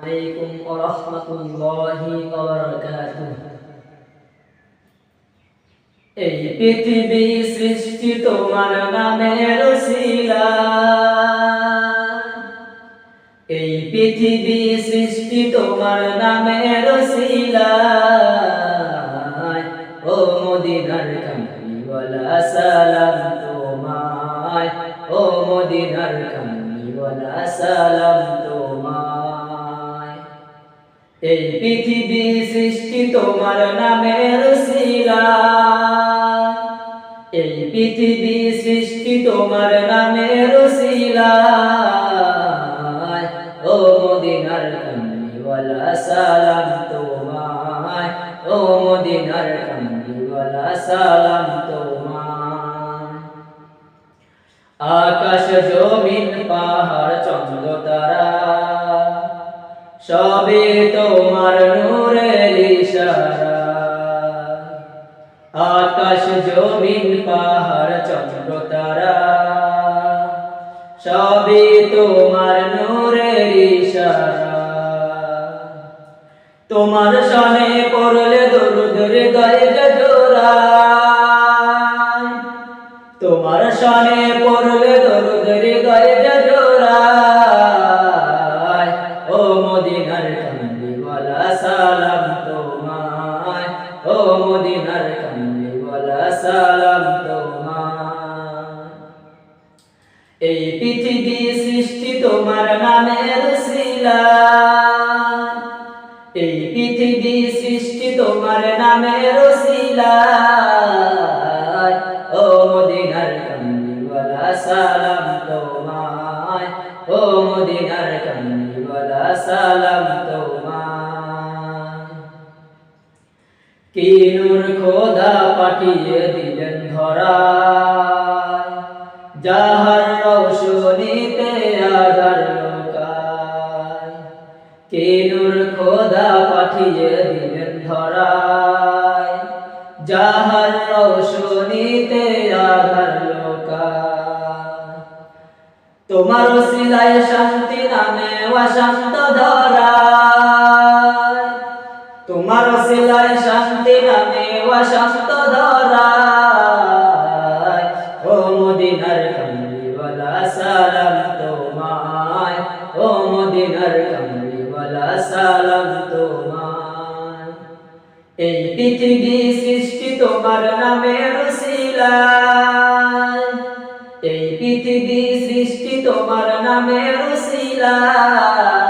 আলাইকুম ওয়া রাহমাতুল্লাহি ওয়া বারাকাতুহু। এই পৃথিবী সৃষ্টি তোমার নামের উসিলায়, এই পৃথিবী সৃষ্টি তোমার নামের উসিলায়। ও মদিনার কামলিওয়ালা সালাম তোমায়, ও মদিনার কামলিওয়ালা সালাম তোমায়। এই পৃথিবী সৃষ্টি তোমার নামের উসিলায়, এই পৃথিবী সৃষ্টি তোমার নামের উসিলায়। ও মদিনার কামলিওয়ালা সালাম তোমায়, ও মদিনার কামলিওয়ালা সালাম তোমায়। আকাশ জমিন পাহাড় চন্দ্র তারা সবে তোমার নূরের ইশারা। আকাশ জমিন পাহাড় চন্দ্র তারা সবে তোমার নূরের ইশারা। তোমার শানে পড়লে দরুদ হৃদয়ে জোড়ায়, তোমার শানে পড়লে দরুদ হৃদয়ে জোড়ায়। ও মদিনার কামলিওয়ালা সালাম তোমায়, ও মদিনার কামলিওয়ালা সালাম তোমায়। এই পৃথিবী সৃষ্টি তোমার নামের উসিলায়, এই পৃথিবী সৃষ্টি তোমার নামের উসিলায়। ও মদিনার কামলিওয়ালা সালাম তোমায়, ও মদিনার কামলিওয়ালা সালাম তোমায়। কি নূর খোদা পাঠিয়ে দিলেন ধরায়, যাহার রওশনীতে আধার লোকায়। কি নূর খোদা পাঠিয়ে দিলেন ধরায়, যাহার রওশনীতে আধার লোকায়। তোমার উসিলায় শান্তি নামে অশান্ত ধরায়, তোমার উসিলায় শান্তি নামে অশান্ত ধরায়। ও মদিনার কামলিওয়ালা সালাম তোমায়, ও মদিনার কামলিওয়ালা সালাম তোমায়। এই পৃথিবী সৃষ্টি তোমার নামের উসিলায়, এই পৃথিবী সৃষ্টি তোমার নামের উসিলায়।